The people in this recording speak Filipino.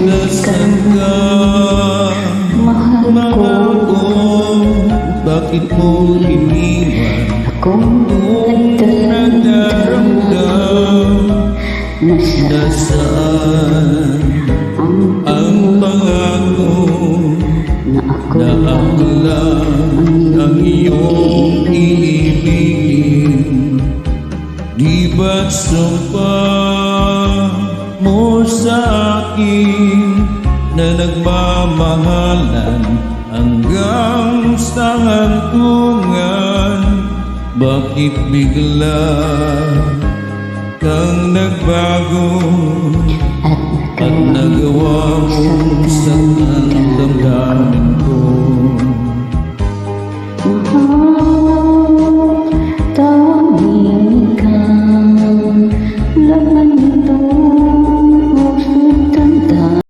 Nasaan ka, mahal ko? Bakit mo iniwan Akong nagdaramdam? Nasaan ang pangako na ako lang ang iyong iibigin? Di ba't sumpah mo sa akin na nagmamahalan hanggang sa hantungan? Bakit bigla kang nagbago at nagawa mo sa damdamin